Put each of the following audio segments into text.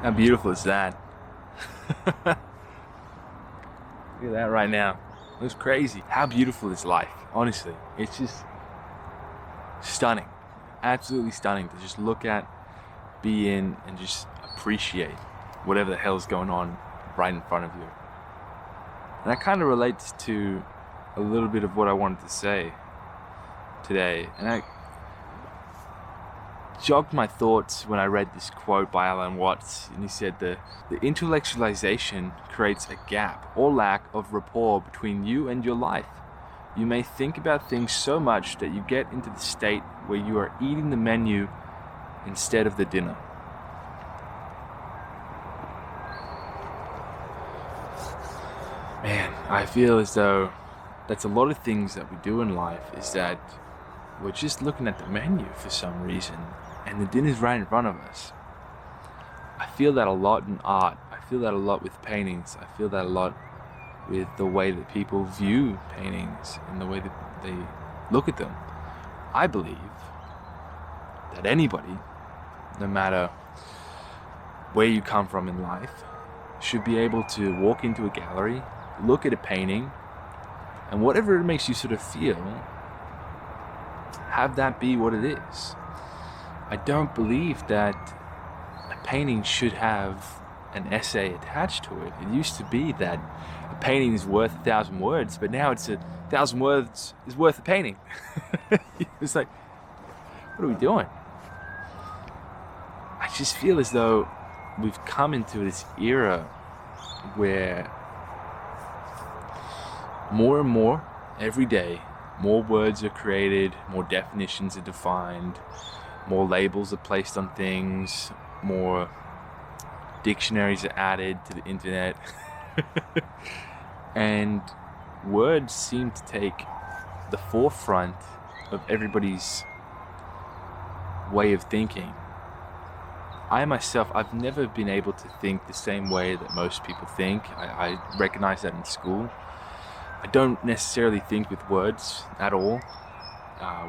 How beautiful is that? Look at that right now. It was crazy. How beautiful is life? Honestly, it's just stunning. Absolutely stunning to just look at, be in, and just appreciate whatever the hell is going on right in front of you. And that kind of relates to a little bit of what I wanted to say today. And I jogged my thoughts when I read this quote by Alan Watts, and he said the intellectualization creates a gap or lack of rapport between you and your life. You may think about things so much that you get into the state where you are eating the menu instead of the dinner. Man, I feel as though that's a lot of things that we do in life, is that we're just looking at the menu for some reason, and the dinner's right in front of us. I feel that a lot in art. I feel that a lot with paintings. I feel that a lot with the way that people view paintings and the way that they look at them. I believe that anybody, no matter where you come from in life, should be able to walk into a gallery, look at a painting, and whatever it makes you sort of feel, have that be what it is. I don't believe that a painting should have an essay attached to it. It used to be that a painting is worth 1,000 words, but now it's 1,000 words is worth a painting. It's like, what are we doing? I just feel as though we've come into this era where more and more every day, more words are created, more definitions are defined, more labels are placed on things, more dictionaries are added to the internet. And words seem to take the forefront of everybody's way of thinking. I myself, I've never been able to think the same way that most people think. I recognize that in school. I don't necessarily think with words at all.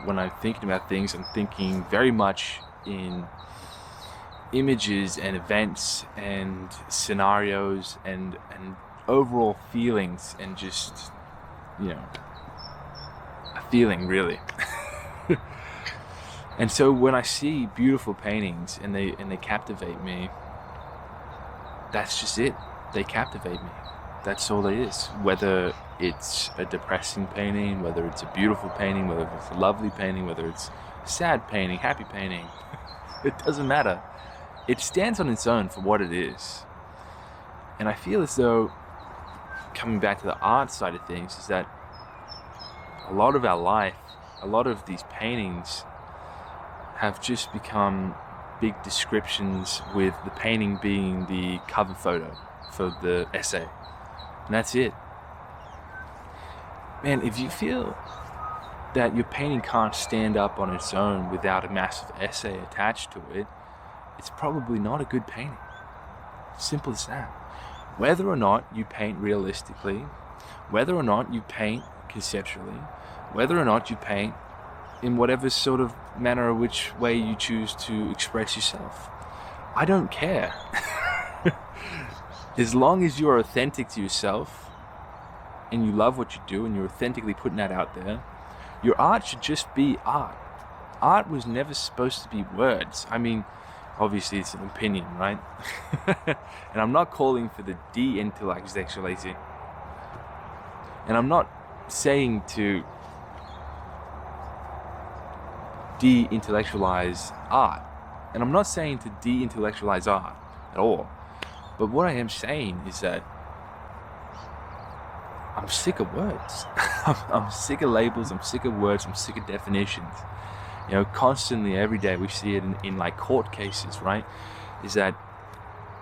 When I'm thinking about things, I'm thinking very much in images and events and scenarios and overall feelings, and just, a feeling really. And so when I see beautiful paintings and they captivate me, that's just it. They captivate me. That's all it is. Whether it's a depressing painting, whether it's a beautiful painting, whether it's a lovely painting, whether it's a sad painting, happy painting, it doesn't matter. It stands on its own for what it is. And I feel as though, coming back to the art side of things, is that a lot of our life, a lot of these paintings have just become big descriptions, with the painting being the cover photo for the essay. And that's it. Man, if you feel that your painting can't stand up on its own without a massive essay attached to it, it's probably not a good painting. Simple as that. Whether or not you paint realistically, whether or not you paint conceptually, whether or not you paint in whatever sort of manner or which way you choose to express yourself, I don't care. As long as you're authentic to yourself and you love what you do and you're authentically putting that out there, your art should just be art. Art was never supposed to be words. I mean, obviously it's an opinion, right? And I'm not calling for the de-intellectualizing. And I'm not saying to de-intellectualize art. And I'm not saying to de-intellectualize art at all. But what I am saying is that I'm sick of words. I'm sick of labels, I'm sick of words, I'm sick of definitions. Constantly, every day, we see it in like court cases, right? Is that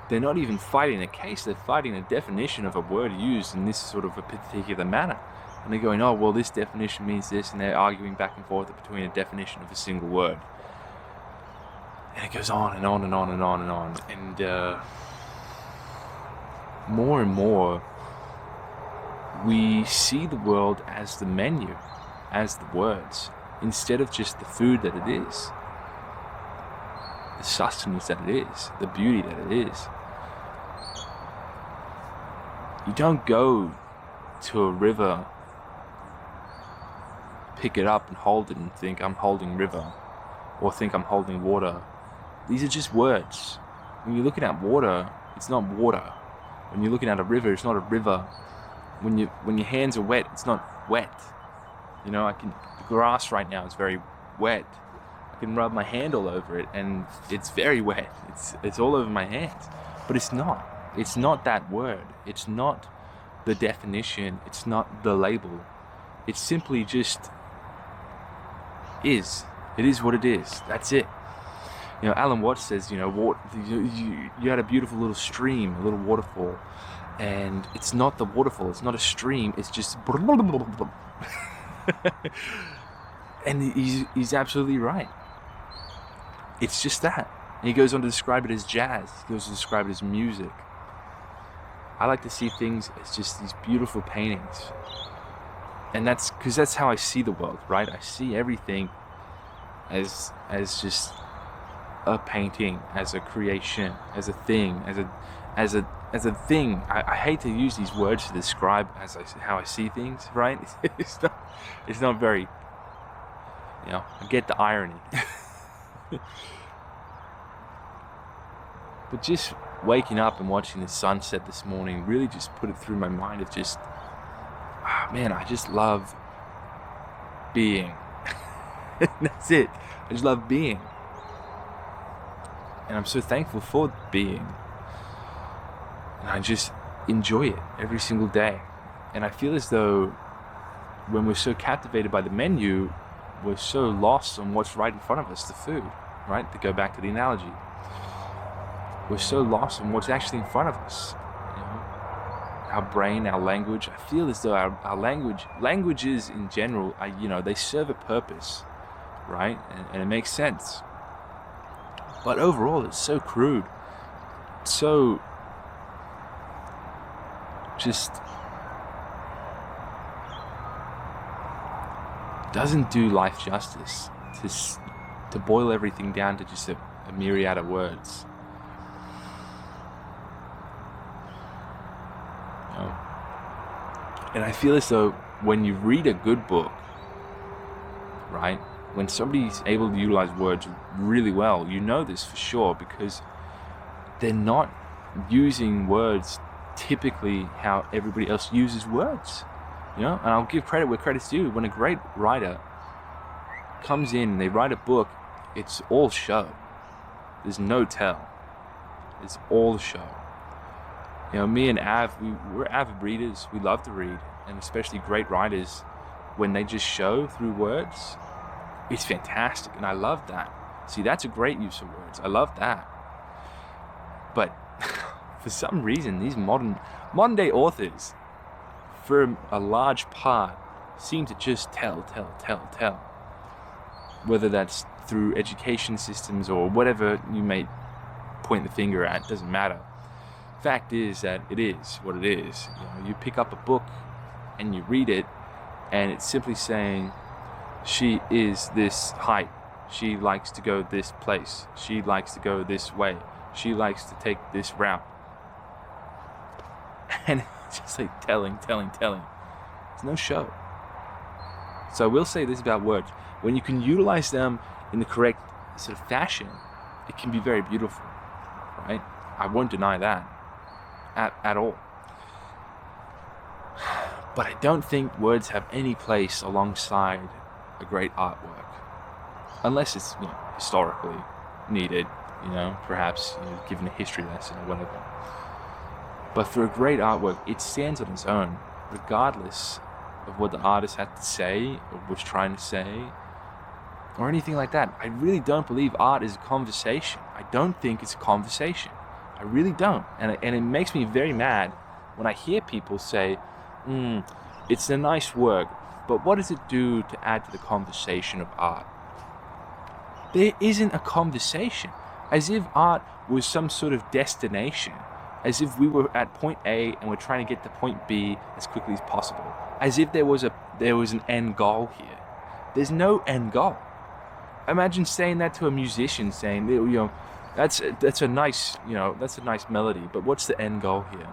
they're not even fighting a case, they're fighting a definition of a word used in this sort of a particular manner. And they're going, oh, well, this definition means this, and they're arguing back and forth between a definition of a single word. And it goes on and on and on and on and on. And more and more, we see the world as the menu, as the words, instead of just the food that it is, the sustenance that it is, the beauty that it is. You don't go to a river, pick it up and hold it and think I'm holding river, or think I'm holding water. These are just words. When you're looking at water, it's not water. When you're looking at a river, it's not a river. When your hands are wet, it's not wet. You know, the grass right now is very wet. I can rub my hand all over it and it's very wet. It's all over my hands. But it's not. It's not that word. It's not the definition. It's not the label. It simply just is. It is what it is. That's it. You know, Alan Watts says, you know, you had a beautiful little stream, a little waterfall, and it's not the waterfall. It's not a stream. It's just. And he's absolutely right. It's just that. And he goes on to describe it as jazz. He goes to describe it as music. I like to see things as just these beautiful paintings. And that's because that's how I see the world, right? I see everything as just a painting, as a creation, as a thing, as a thing. I hate to use these words to describe how I see things, right? It's not very, you know, I get the irony. But just waking up and watching the sunset this morning really just put it through my mind of just, man, I just love being. That's it. I just love being. And I'm so thankful for being. And I just enjoy it every single day. And I feel as though when we're so captivated by the menu, we're so lost on what's right in front of us, the food, right? To go back to the analogy. We're so lost on what's actually in front of us. You know, our brain, our language. I feel as though our languages in general, they serve a purpose, right? And it makes sense. But overall, it's so crude. So just doesn't do life justice to boil everything down to just a myriad of words. And I feel as though when you read a good book, right, when somebody's able to utilize words really well, you know this for sure because they're not using words typically how everybody else uses words, you know. And I'll give credit where credit's due. When a great writer comes in and they write a book, it's all show. There's no tell. It's all show. You know, me and Av, we're avid readers. We love to read, and especially great writers, when they just show through words, it's fantastic, and I love that. See, that's a great use of words. I love that. But for some reason, these modern day authors, for a large part, seem to just tell. Whether that's through education systems or whatever you may point the finger at, doesn't matter. Fact is that it is what it is. You know, you pick up a book and you read it, and it's simply saying, she is this height. She likes to go this place. She likes to go this way. She likes to take this route. And it's just like telling. There's no show. So I will say this about words. When you can utilize them in the correct sort of fashion, it can be very beautiful, right? I won't deny that at all. But I don't think words have any place alongside a great artwork, unless it's, you know, historically needed, you know, perhaps, you know, given a history lesson or whatever. But for a great artwork, it stands on its own, regardless of what the artist had to say or was trying to say or anything like that. I really don't believe art is a conversation. I don't think it's a conversation. I really don't. And it makes me very mad when I hear people say, it's a nice work, but what does it do to add to the conversation of art? There isn't a conversation. As if art was some sort of destination. As if we were at point A and we're trying to get to point B as quickly as possible. As if there was an end goal here. There's no end goal. Imagine saying that to a musician, saying, you know, that's a nice melody, but what's the end goal here?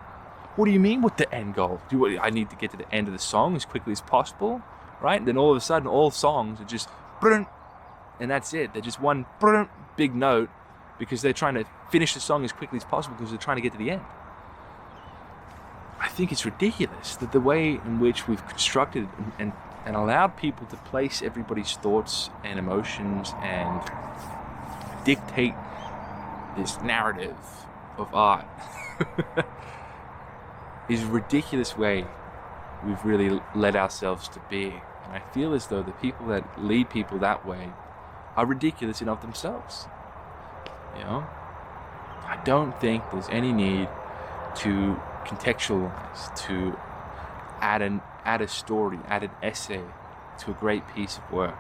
What do you mean with the end goal? I need to get to the end of the song as quickly as possible, right? And then all of a sudden, all songs are just, and that's it. They're just one big note because they're trying to finish the song as quickly as possible because they're trying to get to the end. I think it's ridiculous that the way in which we've constructed and allowed people to place everybody's thoughts and emotions and dictate this narrative of art is a ridiculous way we've really led ourselves to be. And I feel as though the people that lead people that way are ridiculous in of themselves. You know? I don't think there's any need to contextualize, to add a story, add an essay to a great piece of work.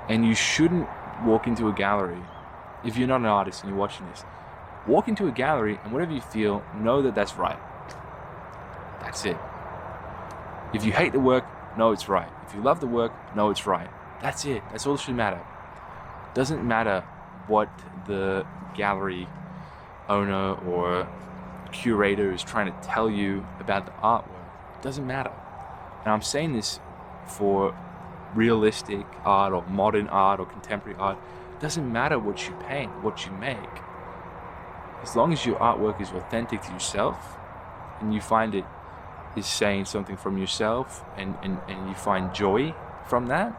And you shouldn't walk into a gallery, if you're not an artist and you're watching this, walk into a gallery and whatever you feel, know that that's right. That's it. If you hate the work, know it's right. If you love the work, know it's right. That's it. That's all that should matter. Doesn't matter what the gallery owner or curator is trying to tell you about the artwork. It doesn't matter. And I'm saying this for realistic art or modern art or contemporary art. It doesn't matter what you paint, what you make. As long as your artwork is authentic to yourself and you find it is saying something from yourself and you find joy from that.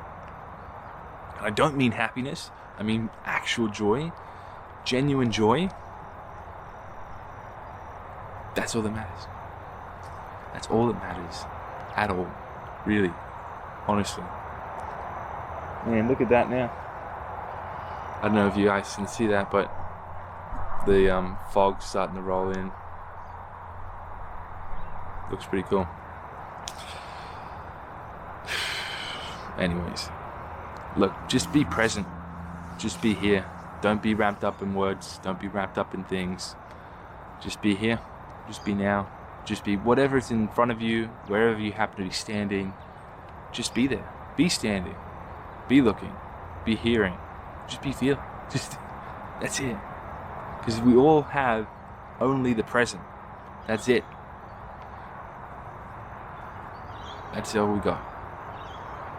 And I don't mean happiness, I mean actual joy, genuine joy. That's all that matters. That's all that matters at all, really, honestly. Man, look at that now. I don't know if you guys can see that, but the fog's starting to roll in. Looks pretty cool. Anyways, look, just be present. Just be here. Don't be wrapped up in words. Don't be wrapped up in things. Just be here. Just be now. Just be whatever's in front of you, wherever you happen to be standing. Just be there. Be standing. Be looking. Be hearing. Just be feeling. That's it. Because we all have only the present. That's it. That's all we got.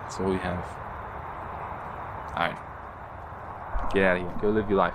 That's all we have. Alright. Get out of here. Go live your life.